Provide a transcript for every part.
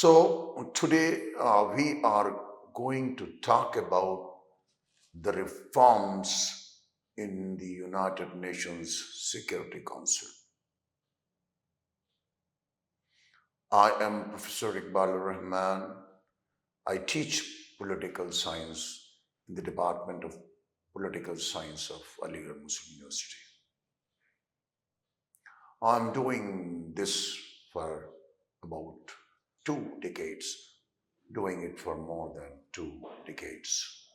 So today we are going to talk about the reforms in the United Nations Security Council. I am Professor Iqbal Rahman. I teach political science in the Department of Political Science of Aligarh Muslim University. I'm doing this for about 2 decades, doing it for more than 2 decades.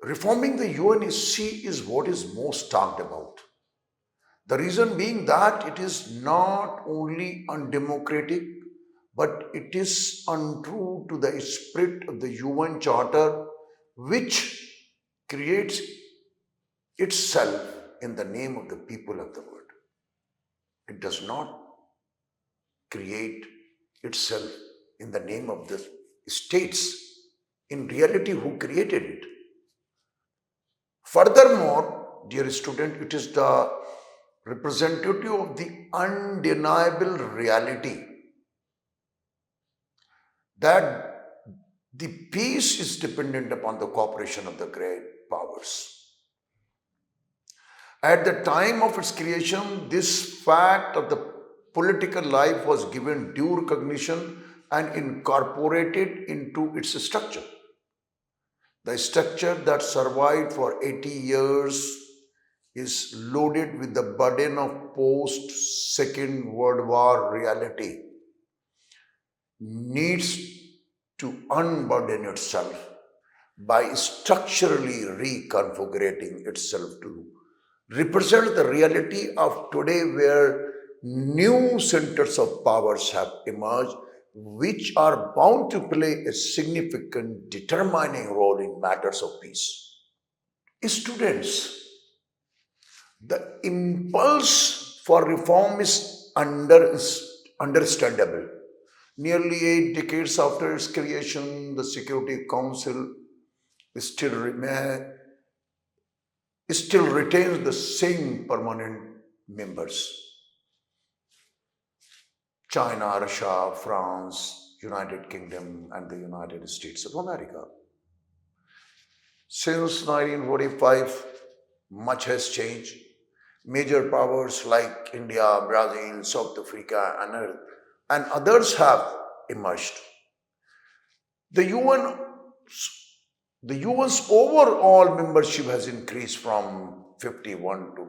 Reforming the UNSC is what is most talked about. The reason being that it is not only undemocratic, but it is untrue to the spirit of the UN Charter, which creates itself in the name of the people of the world. It does not create itself in the name of the states. In reality, who created it? Furthermore, dear student, it is the representative of the undeniable reality that the peace is dependent upon the cooperation of the great powers. At the time of its creation, this fact of the political life was given due recognition and incorporated into its structure. The structure that survived for 80 years is loaded with the burden of post-Second World War reality, needs to unburden itself by structurally reconfiguring itself to represent the reality of today, where new centers of powers have emerged which are bound to play a significant determining role in matters of peace. Students, the impulse for reform is understandable. Nearly 8 decades after its creation, the Security Council still, still retains the same permanent members: China, Russia, France, United Kingdom, and the United States of America. Since 1945, much has changed. Major powers like India, Brazil, South Africa, and others have emerged. The UN, the UN's overall membership has increased from 51 to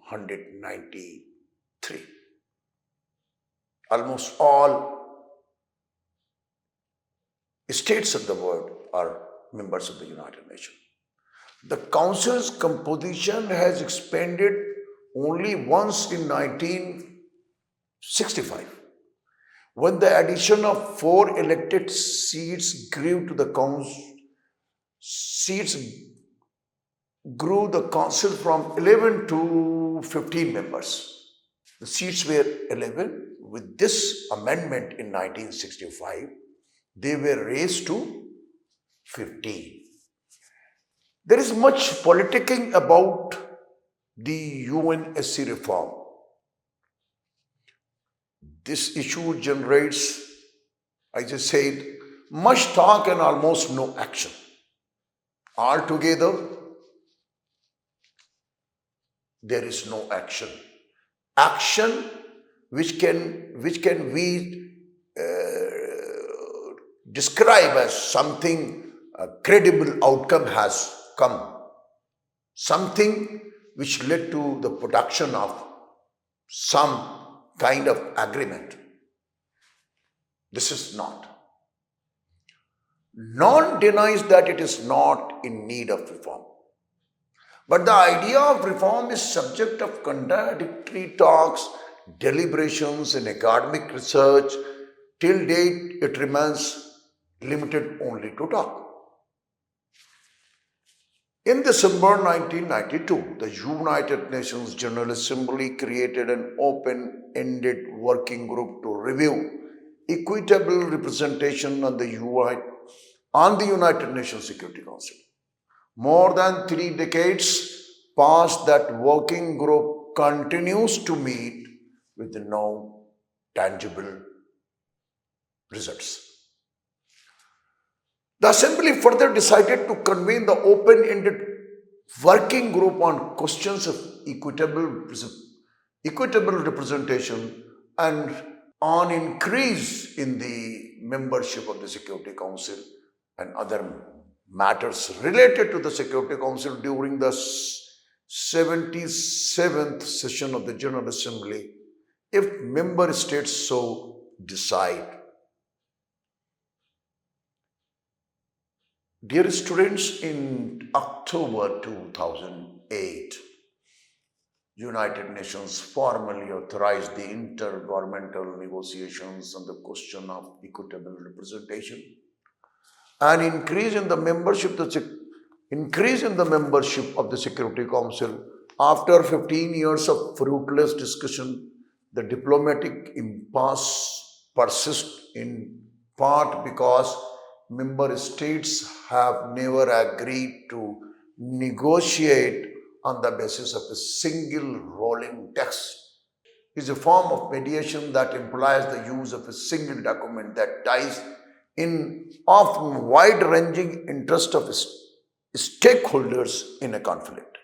193. Almost all states of the world are members of the United Nations. The Council's composition has expanded only once in 1965, when the addition of 4 elected seats grew to the council from 11 to 15 members. The seats were 11. With this amendment in 1965, they were raised to 15. There is much politicking about the UNSC reform. This issue generates, I just said, much talk and almost no action. Altogether, there is no action. Action which can we describe as something, a credible outcome has come. Something which led to the production of some kind of agreement. This is not. None denies that it is not in need of reform. But the idea of reform is subject of contradictory talks, deliberations, and academic research. Till date, it remains limited only to talk. In December 1992, the United Nations General Assembly created an open-ended working group to review equitable representation on the United Nations Security Council. More than 3 decades past, that working group continues to meet with no tangible results. The Assembly further decided to convene the open-ended working group on questions of equitable representation and on increase in the membership of the Security Council and other matters related to the Security Council during the 77th session of the General Assembly, if member states so decide. Dear students, in October 2008, United Nations formally authorized the intergovernmental negotiations on the question of equitable representation. An increase in the membership of the Security Council after 15 years of fruitless discussion. The diplomatic impasse persists in part because member states have never agreed to negotiate on the basis of a single rolling text. It is a form of mediation that implies the use of a single document that ties in often wide-ranging interest of stakeholders in a conflict.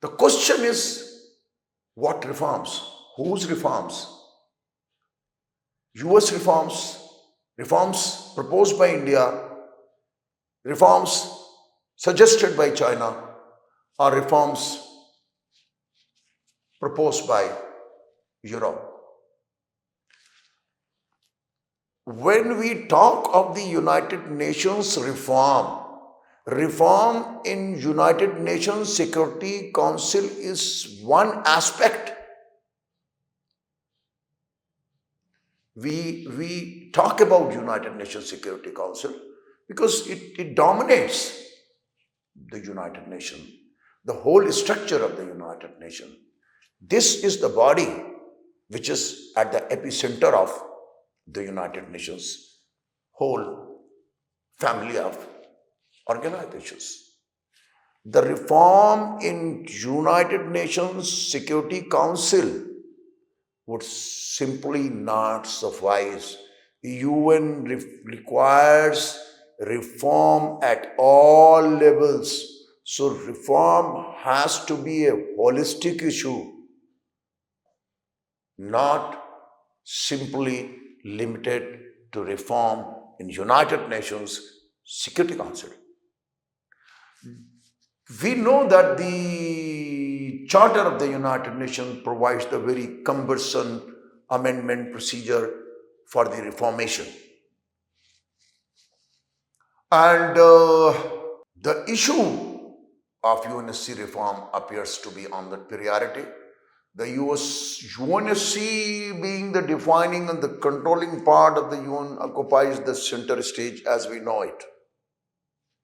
The question is, what reforms? Whose reforms? US reforms, reforms proposed by India, reforms suggested by China, or reforms proposed by Europe. When we talk of the United Nations reform in United Nations Security Council is one aspect. We talk about United Nations Security Council because it dominates the United Nations, the whole structure of the United Nations. This is the body which is at the epicenter of the United Nations whole family of organizations. The reform in United Nations Security Council would simply not suffice. UN requires reform at all levels. So reform has to be a holistic issue, not simply limited to reform in United Nations Security Council. We know that the Charter of the United Nations provides the very cumbersome amendment procedure for the reformation. And the issue of UNSC reform appears to be on the priority. The UNSC being the defining and the controlling part of the UN occupies the center stage as we know it.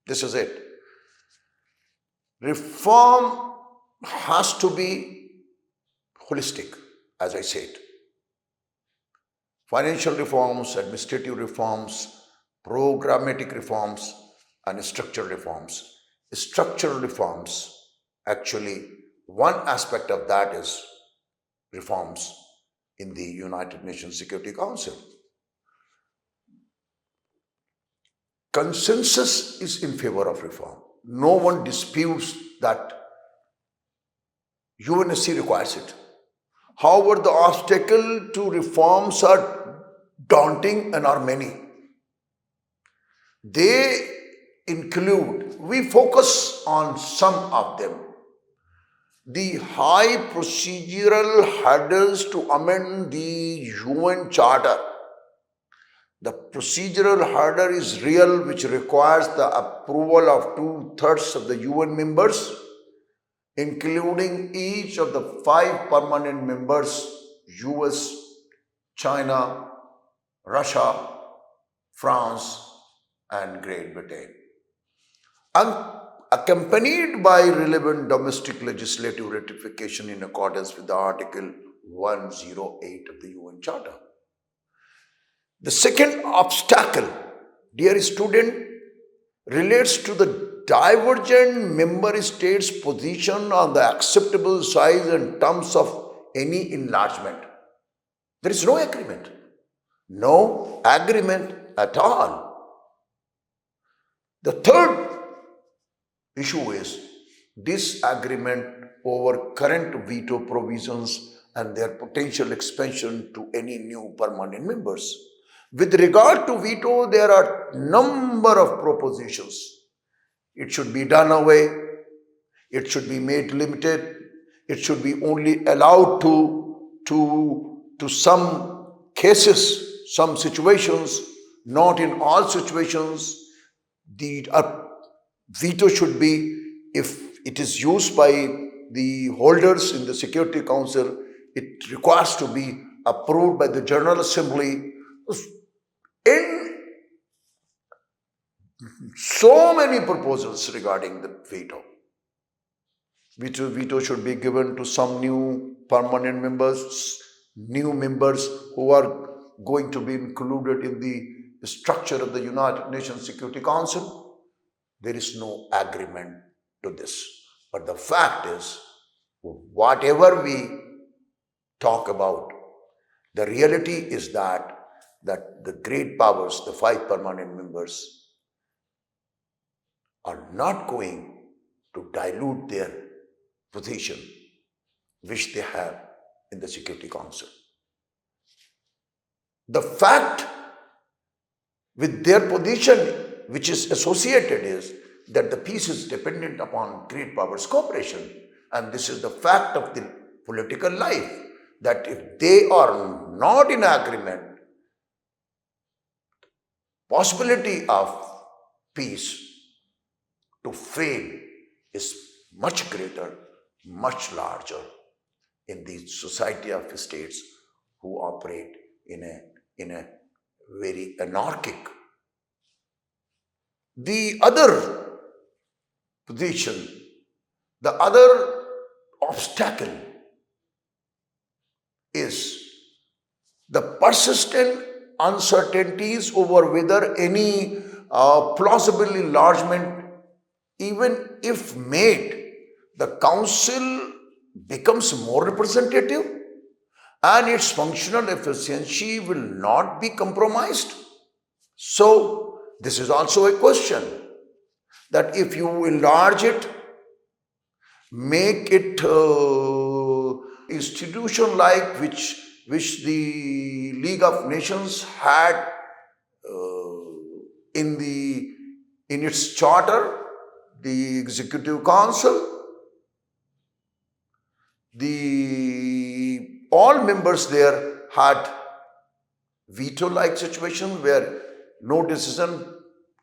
This is it. Reform has to be holistic, as I said. Financial reforms, administrative reforms, programmatic reforms, and structural reforms. Structural reforms, actually, one aspect of that is reforms in the United Nations Security Council. Consensus is in favor of reform. No one disputes that UNSC requires it. However, the obstacles to reforms are daunting and are many. They include, we focus on some of them. The high procedural hurdles to amend the UN Charter. The procedural hurdle is real, which requires the approval of 2/3 of the UN members, including each of the 5 permanent members, US, China, Russia, France, and Great Britain. Accompanied by relevant domestic legislative ratification in accordance with the Article 108 of the UN Charter. The second obstacle, dear student, relates to the divergent member states' position on the acceptable size and terms of any enlargement. There is no agreement. No agreement at all. The third issue is disagreement over current veto provisions and their potential expansion to any new permanent members. With regard to veto, there are number of propositions. It should be done away. It should be made limited. It should be only allowed to some cases, some situations, not in all situations. The veto should be, if it is used by the holders in the Security Council, it requires to be approved by the General Assembly. In so many proposals regarding the veto. Veto should be given to some new permanent members, new members who are going to be included in the structure of the United Nations Security Council. There is no agreement to this. But the fact is, whatever we talk about, the reality is that the great powers, the 5 permanent members, are not going to dilute their position which they have in the Security Council. The fact with their position which is associated is that the peace is dependent upon great powers cooperation, and this is the fact of the political life, that if they are not in agreement, possibility of peace to fail is much greater, much larger in the society of states who operate in a very anarchic. The other position, the other obstacle is the persistent uncertainties over whether any plausible enlargement, even if made, the council becomes more representative and its functional efficiency will not be compromised. So, this is also a question that if you enlarge it, make it institution like which the League of Nations had in its charter, the Executive Council, all members there had veto-like situation where no decision,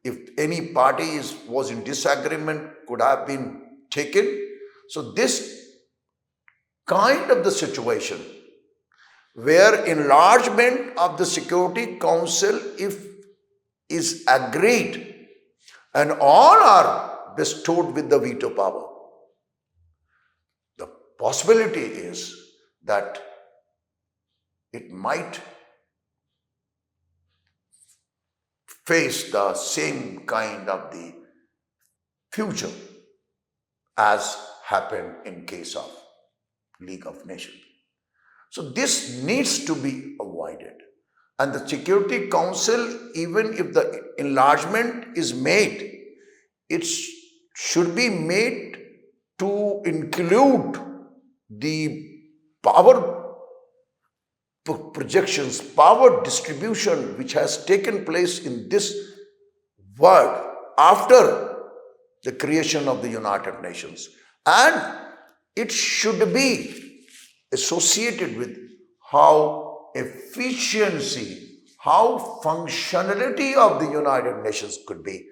if any party was in disagreement, could have been taken. So this kind of the situation where enlargement of the Security Council, if is agreed and all are bestowed with the veto power, the possibility is that it might face the same kind of the future as happened in case of League of Nations. So this needs to be avoided. And the Security Council, even if the enlargement is made, it should be made to include the power projections, power distribution which has taken place in this world after the creation of the United Nations. And it should be associated with how efficiency, how functionality of the United Nations could be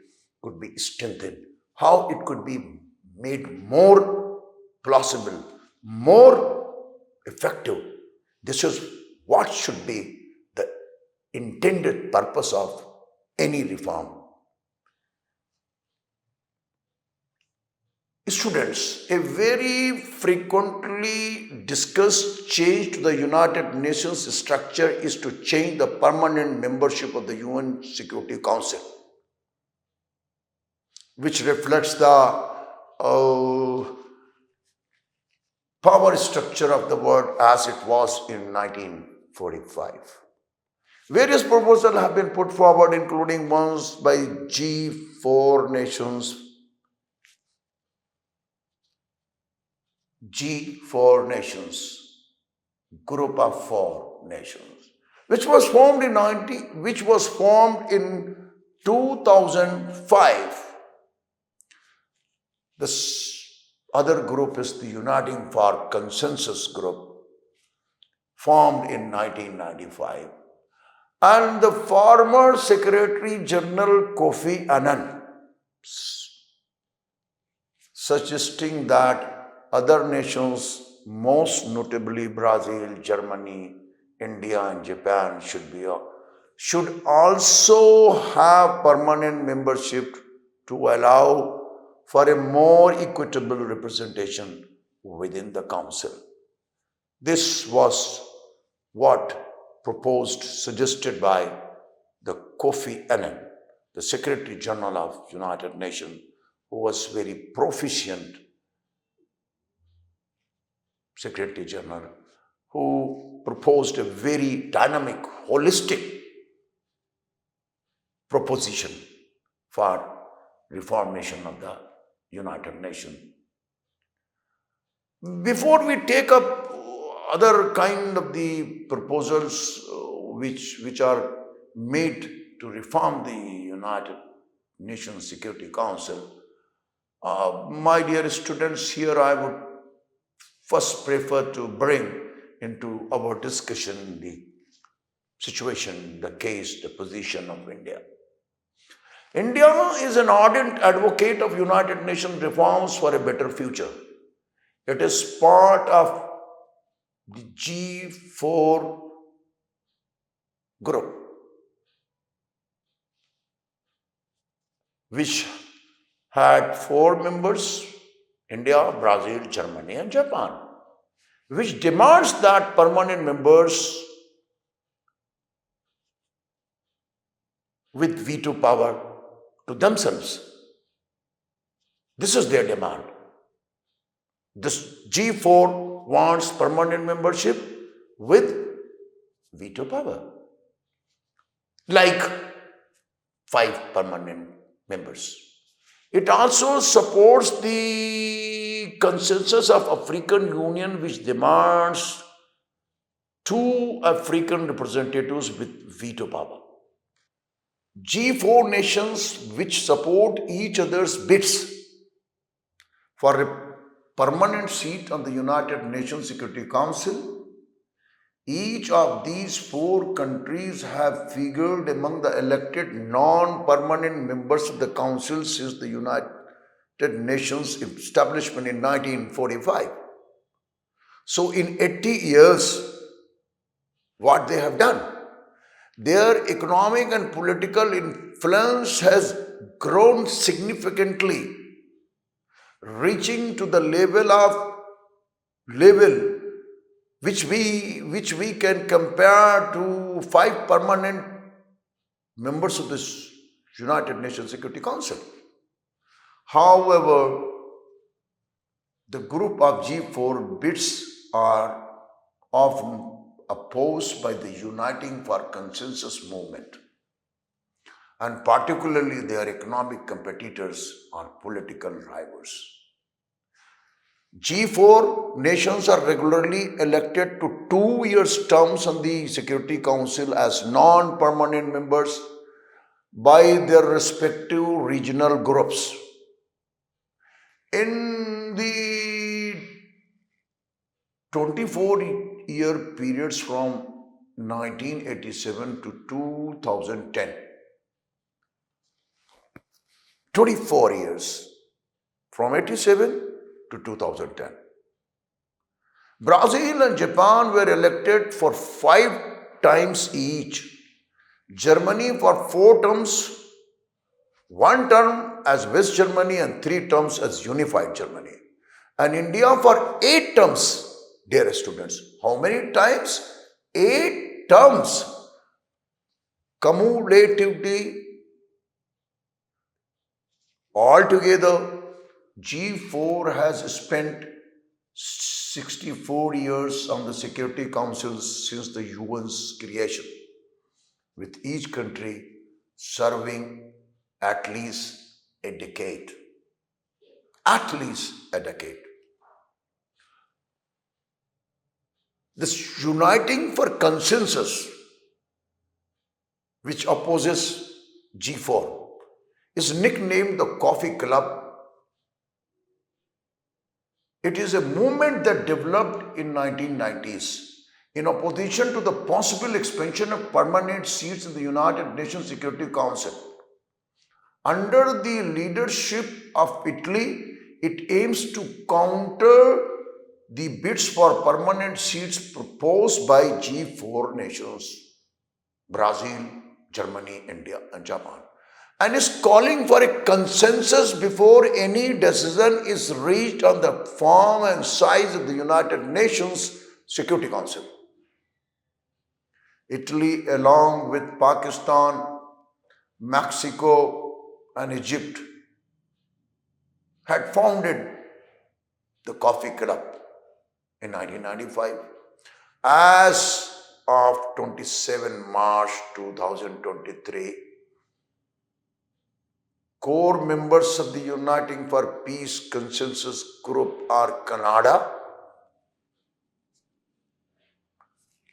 strengthened, how it could be made more plausible, more effective. This is what should be the intended purpose of any reform. Students, a very frequently discussed change to the United Nations structure is to change the permanent membership of the UN Security Council, which reflects the power structure of the world as it was in 1945. Various proposals have been put forward, including ones by G4 nations, G4 nations, group of four nations, which was formed in 2005. This other group is the Uniting for Consensus group, formed in 1995. And the former Secretary General Kofi Annan suggesting that other nations, most notably Brazil, Germany, India, and Japan, should also have permanent membership to allow for a more equitable representation within the Council. This was what suggested by the Kofi Annan, the Secretary General of United Nations, who was very proficient Secretary General, who proposed a very dynamic, holistic proposition for reformation of the United Nations. Before we take up other kind of the proposals which are made to reform the United Nations Security Council, my dear students, here I would first prefer to bring into our discussion the situation, the case, the position of India. India is an ardent advocate of United Nations reforms for a better future. It is part of the G4 group, which had four members: India, Brazil, Germany, and Japan, which demands that permanent members with veto power to themselves. This is their demand. This G4 wants permanent membership with veto power, like 5 permanent members. It also supports the consensus of African Union, which demands 2 African representatives with veto power. G4 nations which support each other's bids for a permanent seat on the United Nations Security Council. Each of these 4 countries have figured among the elected non-permanent members of the Council since the United Nations establishment in 1945. So in 80 years, what they have done? Their economic and political influence has grown significantly, reaching to the level which we can compare to 5 permanent members of this United Nations Security Council. However, the group of G4 bids are often opposed by the Uniting for Consensus movement, and particularly their economic competitors or political rivals. G4 nations are regularly elected to 2-year terms on the Security Council as non-permanent members by their respective regional groups. In the 24-year periods from 1987 to 2010, 24 years, from 87 to 2010. Brazil and Japan were elected for 5 times each. Germany for 4 terms, 1 term as West Germany and 3 terms as Unified Germany. And India for 8 terms, dear students. How many times? 8 terms. Cumulatively, altogether, G4 has spent 64 years on the Security Council since the UN's creation, with each country serving at least a decade. At least a decade. This uniting for consensus, which opposes G4, is nicknamed the Coffee Club. It is a movement that developed in 1990s in opposition to the possible expansion of permanent seats in the United Nations Security Council. Under the leadership of Italy, it aims to counter the bids for permanent seats proposed by G4 nations, Brazil, Germany, India, and Japan, and is calling for a consensus before any decision is reached on the form and size of the United Nations Security Council. Italy, along with Pakistan, Mexico, and Egypt, had founded the Coffee Club in 1995. As of 27 March 2023, core members of the Uniting for Peace Consensus Group are Canada,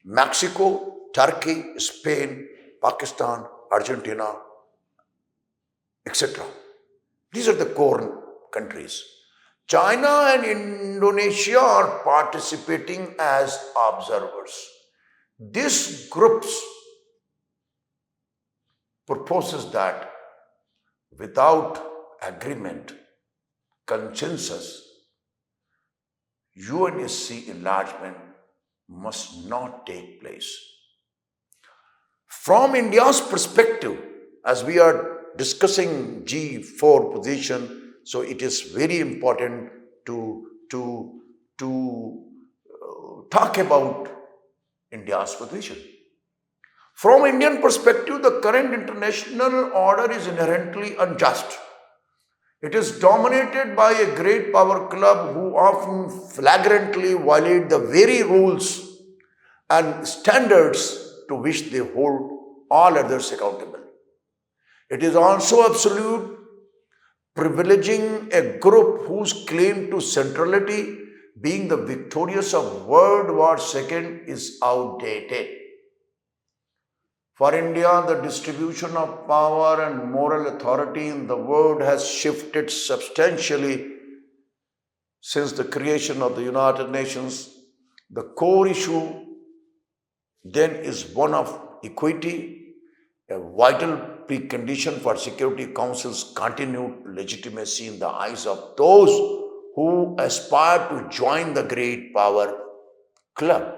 Mexico, Turkey, Spain, Pakistan, Argentina, etc. These are the core countries. China and Indonesia are participating as observers. This group proposes that without agreement, consensus, UNSC enlargement must not take place. From India's perspective, as we are discussing G4 position, so it is very important to talk about India's position. From Indian perspective, the current international order is inherently unjust. It is dominated by a great power club who often flagrantly violate the very rules and standards to which they hold all others accountable. It is also absolute, privileging a group whose claim to centrality, being the victorious of World War II, is outdated. For India, the distribution of power and moral authority in the world has shifted substantially since the creation of the United Nations. The core issue then is one of equity, a vital precondition for Security Council's continued legitimacy in the eyes of those who aspire to join the great power club.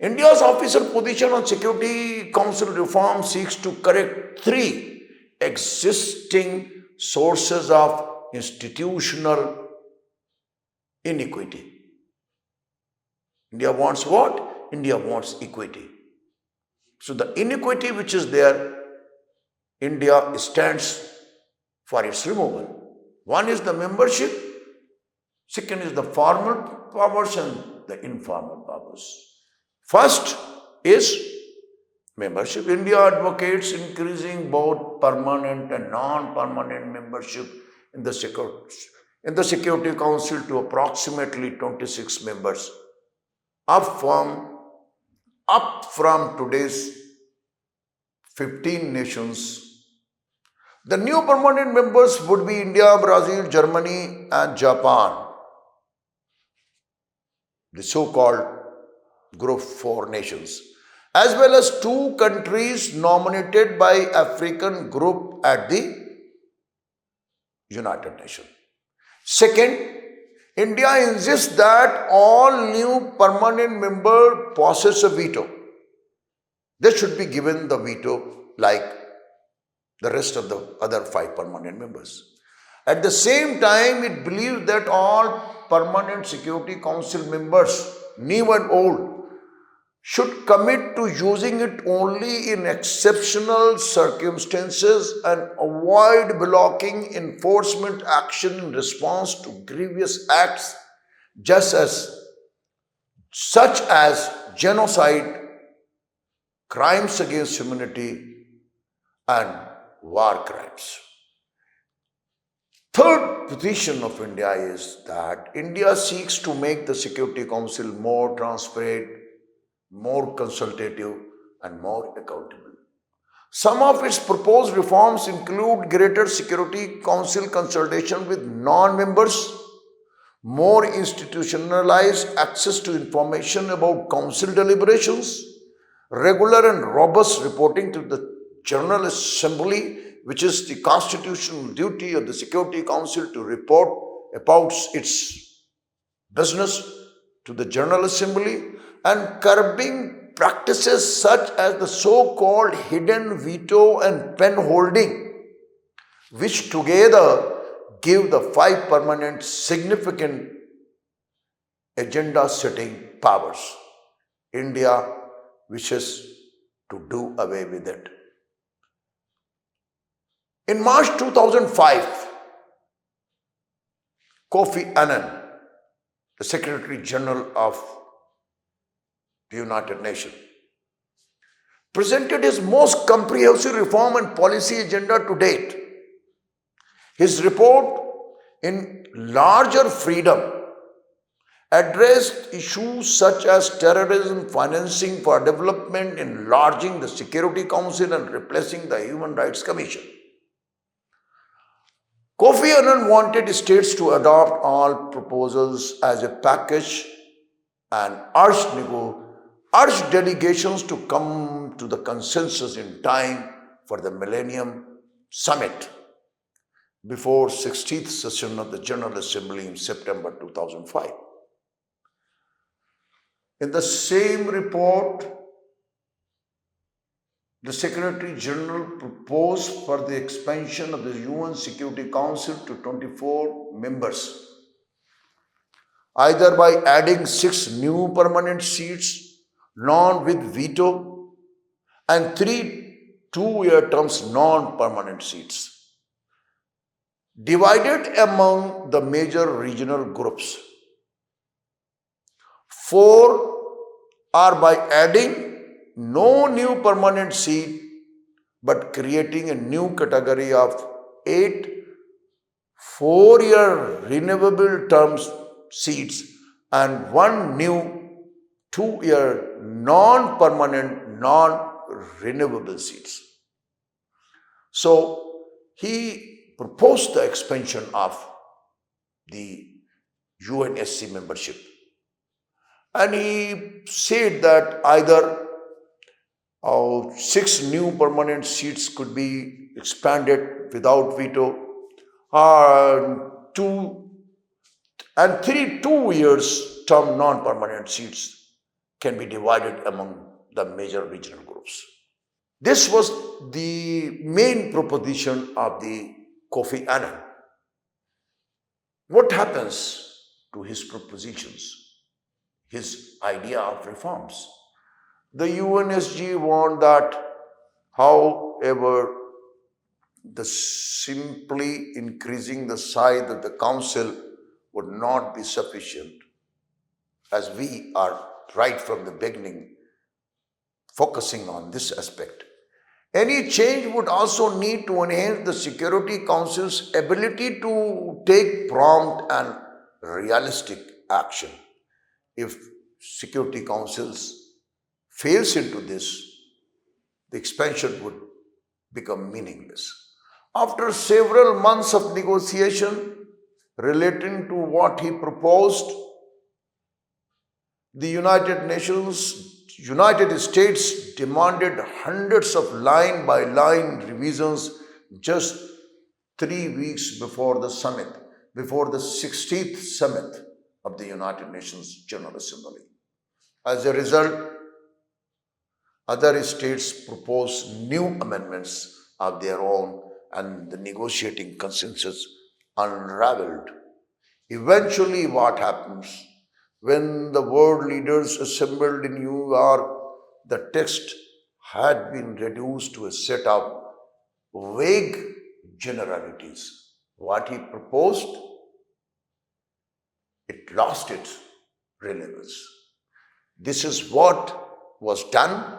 India's official position on Security Council reform seeks to correct three existing sources of institutional inequity. India wants what? India wants equity. So the inequity which is there, India stands for its removal. One is the membership, second is the formal powers and the informal powers. First is membership. India advocates increasing both permanent and non-permanent membership in the Security Council to approximately 26 members, up from today's 15 nations. The new permanent members would be India, Brazil, Germany, and Japan, the so-called Group 4 nations, as well as two countries nominated by African group at the United Nations. Second, India insists that all new permanent members possess a veto. They should be given the veto like the rest of the other 5 permanent members. At the same time, it believes that all permanent Security Council members, new and old, should commit to using it only in exceptional circumstances and avoid blocking enforcement action in response to grievous acts just as such as genocide, crimes against humanity, and war crimes. Third position of India is that India seeks to make the Security Council more transparent, more consultative, and more accountable. Some of its proposed reforms include greater Security Council consultation with non members, more institutionalized access to information about Council deliberations, regular and robust reporting to the General Assembly, which is the constitutional duty of the Security Council to report about its business to the General Assembly, and curbing practices such as the so called hidden veto and pen holding, which together give the five permanent significant agenda setting powers. India wishes to do away with it. In March 2005, Kofi Annan, the Secretary General of the United Nations, presented his most comprehensive reform and policy agenda to date. His report, in Larger Freedom, addressed issues such as terrorism financing for development, enlarging the Security Council, and replacing the Human Rights Commission. Kofi Annan wanted states to adopt all proposals as a package and urged delegations to come to the consensus in time for the Millennium Summit before 16th session of the General Assembly in September 2005. In the same report, the Secretary General proposed for the expansion of the UN Security Council to 24 members, either by adding 6 new permanent seats, none with veto, and 3 two-year terms non-permanent seats, divided among the major regional groups. 4 are by adding no new permanent seat but creating a new category of 8 4-year renewable terms seats and 1 new 2-year non-permanent non-renewable seats. So he proposed the expansion of the UNSC membership, and he said that either 6 new permanent seats could be expanded without veto, and 3 2 years term non-permanent seats can be divided among the major regional groups. This was the main proposition of the Kofi Annan. What happens to his propositions, his idea of reforms? The UNSG warned that, however, the simply increasing the size of the council would not be sufficient, as we are right from the beginning focusing on this aspect. Any change would also need to enhance the Security Council's ability to take prompt and realistic action. If Security Councils fails into this, the expansion would become meaningless. After several months of negotiation relating to what he proposed, the United States demanded hundreds of line-by-line revisions just 3 weeks before the summit, before the 16th summit of the United Nations General Assembly. As a result, other states proposed new amendments of their own, and the negotiating consensus unraveled. Eventually, what happens? When the world leaders assembled in New York, the text had been reduced to a set of vague generalities. What he proposed? it lost its relevance. This is what was done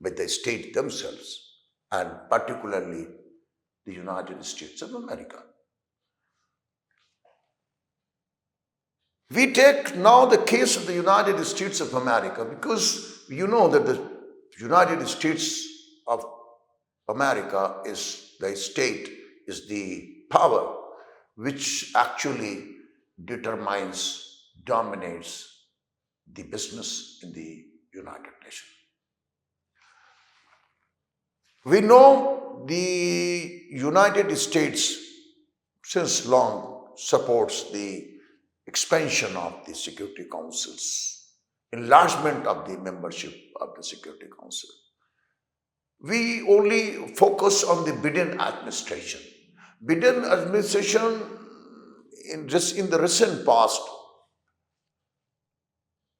by the states themselves, and particularly the United States of America. We take now the case of the United States of America because you know that the United States of America is the state, is the power which actually determines, dominates the business in the United Nations. We know the United States since long supports the expansion of the Security Councils, enlargement of the membership of the Security Council. We only focus on the Biden administration. Biden administration in the recent past,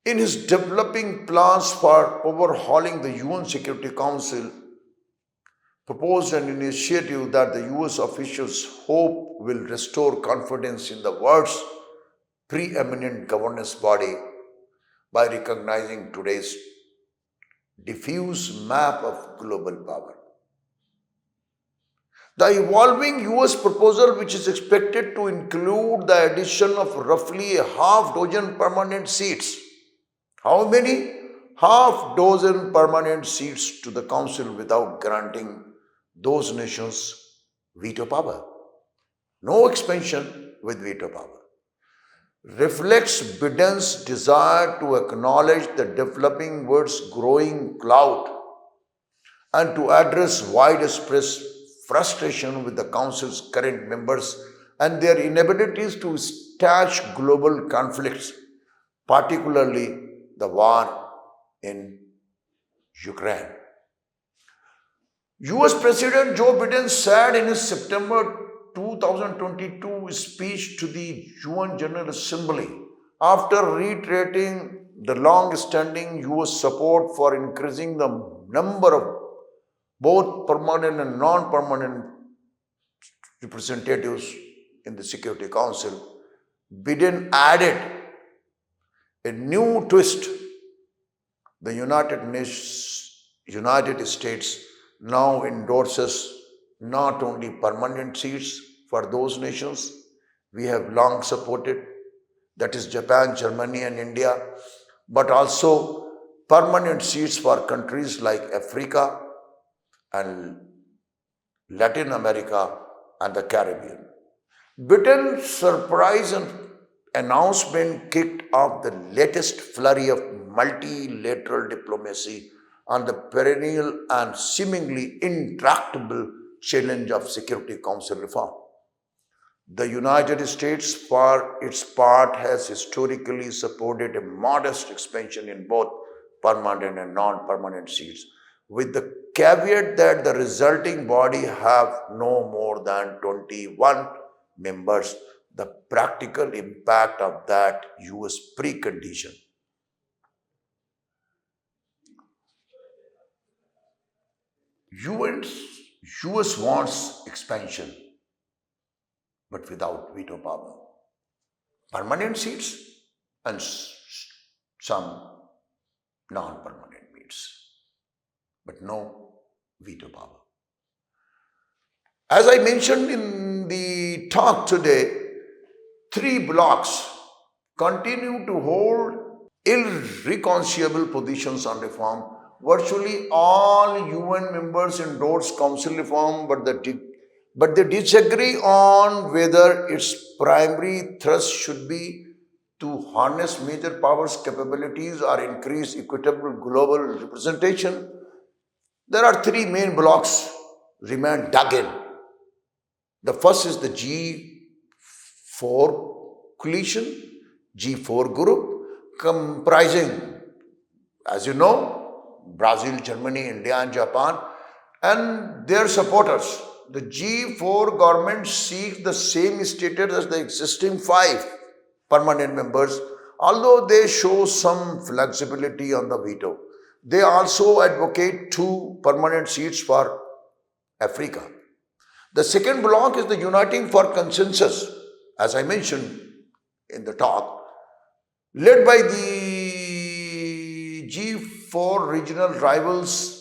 in his developing plans for overhauling the UN Security Council, proposed an initiative that the US officials hope will restore confidence in the world's preeminent governance body by recognizing today's diffuse map of global power. The evolving US proposal, which is expected to include the addition of roughly a half dozen permanent seats. How many? Half dozen permanent seats to the Council without granting those nations veto power. No expansion with veto power. Reflects Biden's desire to acknowledge the developing world's growing clout and to address widespread frustration with the Council's current members and their inabilities to staunch global conflicts, particularly the war in Ukraine. US President Joe Biden said in his September 2022 speech to the UN General Assembly, after reiterating the long-standing US support for increasing the number of both permanent and non-permanent representatives in the Security Council, Biden added a new twist. The United States now endorses not only permanent seats for those nations we have long supported, that is Japan, Germany and India, but also permanent seats for countries like Africa and Latin America and the Caribbean. Biden's surprise announcement kicked off the latest flurry of multilateral diplomacy on the perennial and seemingly intractable challenge of Security Council reform. The United States, for its part, has historically supported a modest expansion in both permanent and non-permanent seats, with the caveat that the resulting body have no more than 21 members. The practical impact of that US precondition. US wants expansion, but without veto power. Permanent seats and some non-permanent seats, but no veto power. As I mentioned in the talk today, three blocs continue to hold irreconcilable positions on reform. Virtually all UN members endorse council reform, but they disagree on whether its primary thrust should be to harness major powers' capabilities or increase equitable global representation. There are three main blocs remain dug in. The first is the G4 coalition, G4 group, comprising, as you know, Brazil, Germany, India and Japan and their supporters. The G4 government seeks the same status as the existing 5 permanent members, although they show some flexibility on the veto. They also advocate 2 permanent seats for Africa. The second bloc is the Uniting for Consensus. As I mentioned in the talk, led by the G4 regional rivals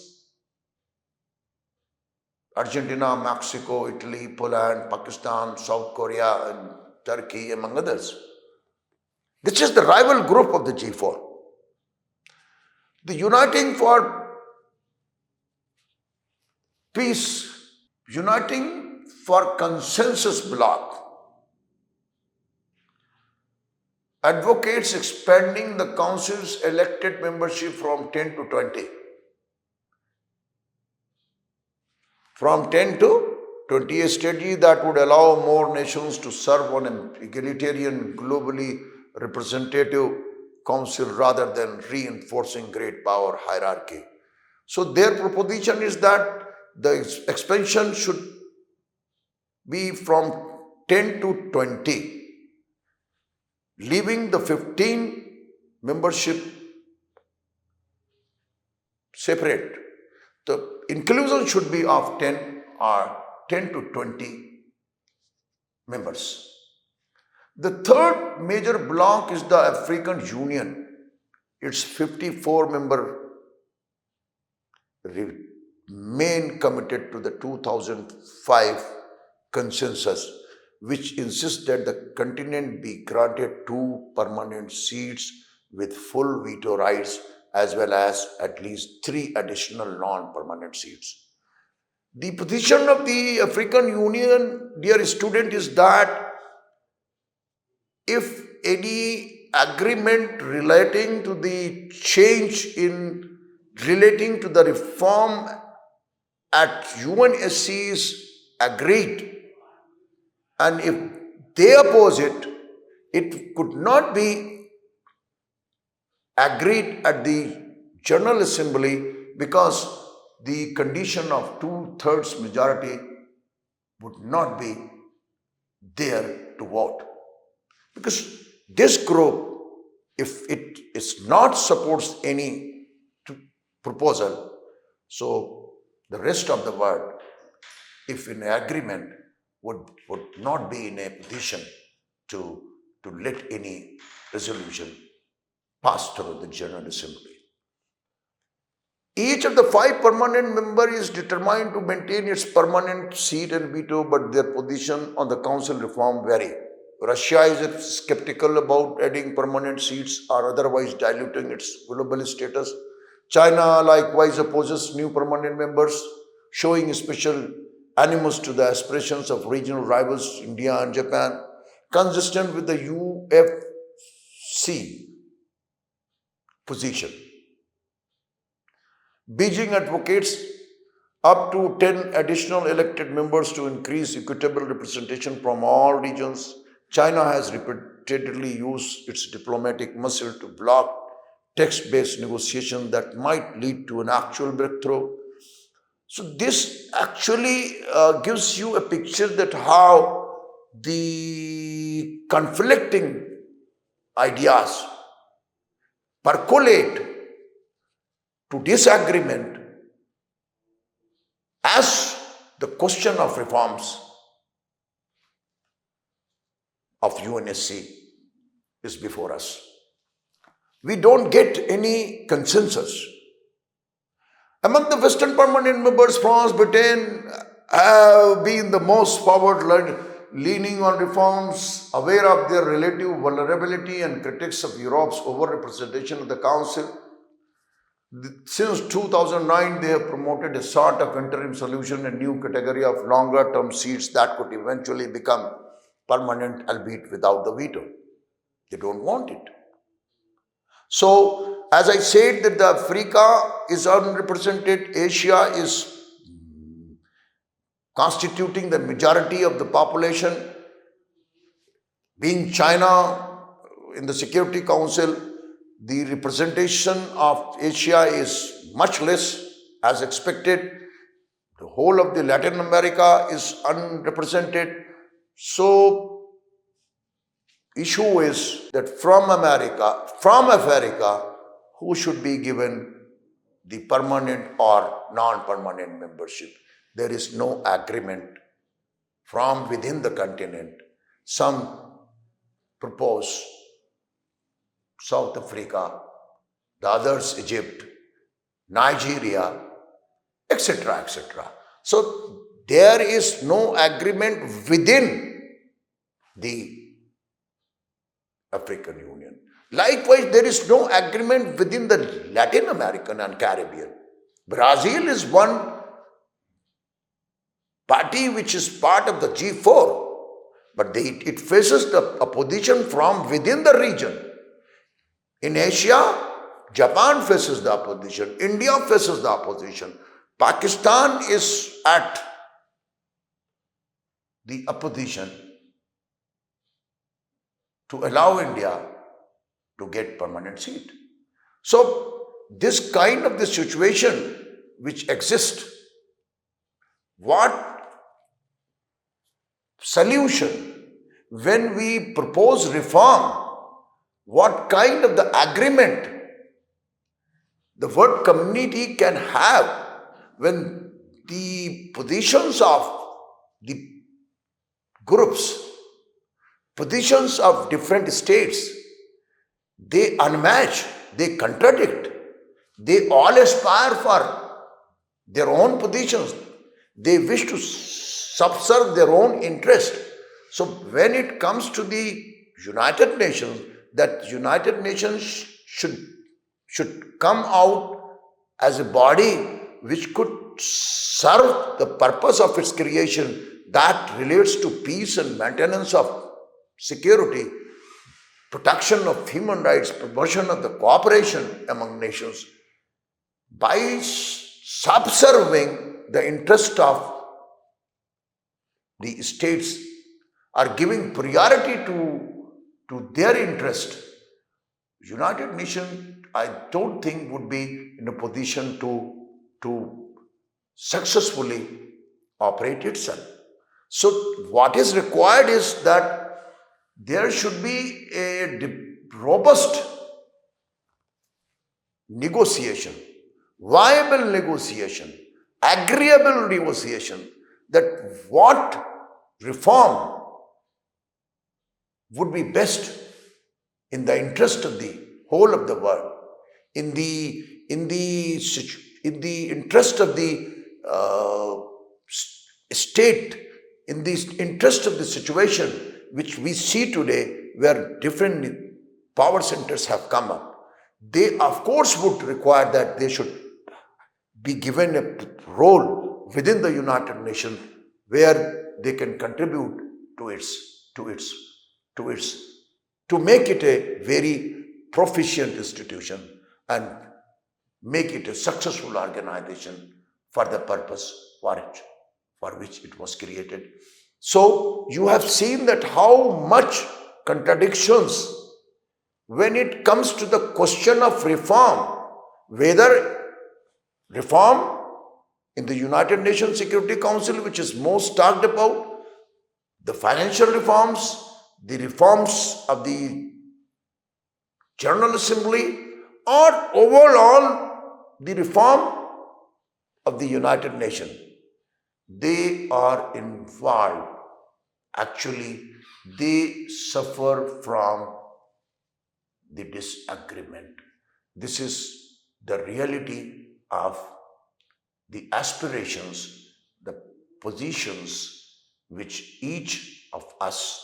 Argentina, Mexico, Italy, Poland, Pakistan, South Korea, and Turkey, among others. This is the rival group of the G4. The Uniting for Peace, Uniting for Consensus bloc advocates expanding the council's elected membership from 10 to 20. From 10 to 20, a strategy that would allow more nations to serve on an egalitarian, globally representative council rather than reinforcing great power hierarchy. So their proposition is that the expansion should be from 10 to 20, leaving the 15 membership separate. The inclusion should be of 10 or 10 to 20 members. The third major bloc is the African Union. Its 54-member remain committed to the 2005 consensus, which insists that the continent be granted 2 permanent seats with full veto rights as well as at least 3 additional non-permanent seats. The position of the African Union, dear student, is that if any agreement relating to the change in relating to the reform at UNSC is agreed, and if they oppose it, it could not be agreed at the General Assembly because the condition of 2/3 majority would not be there to vote. Because this group, if it is not supports any proposal, so the rest of the world, if in agreement, would not be in a position to let any resolution pass through the General Assembly. Each of the 5 permanent members is determined to maintain its permanent seat and veto, but their position on the council reform vary. Russia is skeptical about adding permanent seats or otherwise diluting its global status. China likewise opposes new permanent members, showing special animus to the aspirations of regional rivals India and Japan, consistent with the UFC position. Beijing advocates up to 10 additional elected members to increase equitable representation from all regions. China has repeatedly used its diplomatic muscle to block text-based negotiation that might lead to an actual breakthrough. So this actually gives you a picture that how the conflicting ideas percolate to disagreement as the question of reforms of UNSC is before us. We don't get any consensus. Among the Western permanent members, France, Britain have been the most forward-leaning on reforms, aware of their relative vulnerability and critics of Europe's overrepresentation of the Council. Since 2009, they have promoted a sort of interim solution, a new category of longer-term seats that could eventually become permanent, albeit without the veto. They don't want it. So, as I said, that the Africa is unrepresented, Asia is constituting the majority of the population, being China in the Security Council, the representation of Asia is much less as expected. The whole of the Latin America is unrepresented. So, issue is that from Africa, who should be given the permanent or non-permanent membership. There is no agreement from within the continent. Some propose South Africa, the others Egypt, Nigeria, etc., etc. So there is no agreement within the African Union. Likewise, there is no agreement within the Latin American and Caribbean. Brazil is one party which is part of the G4, but it faces the opposition from within the region. In Asia, Japan faces the opposition, India faces the opposition, Pakistan is at the opposition to allow India to get permanent seat. So this kind of the situation which exists, what solution when we propose reform, what kind of the agreement the world community can have when the positions of the groups, positions of different states, they unmatch, they contradict, they all aspire for their own positions, they wish to subserve their own interest. So when it comes to the United Nations, that United Nations should come out as a body which could serve the purpose of its creation, that relates to peace and maintenance of security, protection of human rights, promotion of the cooperation among nations, by subserving the interest of the states, are giving priority to their interest, United Nations, I don't think, would be in a position to successfully operate itself. So what is required is that there should be a robust negotiation, viable negotiation, agreeable negotiation, that what reform would be best in the interest of the whole of the world, in the interest of the state, in the interest of the situation which we see today, where different power centers have come up. They of course would require that they should be given a role within the United Nations where they can contribute to make it a very proficient institution and make it a successful organization for the purpose for which it was created. So you have seen that how much contradictions when it comes to the question of reform, whether reform in the United Nations Security Council, which is most talked about, the financial reforms, the reforms of the General Assembly, or overall the reform of the United Nations, they are involved. Actually, they suffer from the disagreement. This is the reality of the aspirations, the positions which each of us,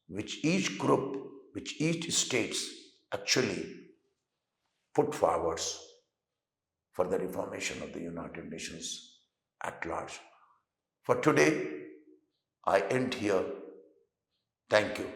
which each group, which each states actually put forwards for the reformation of the United Nations at large. For today, I end here. Thank you.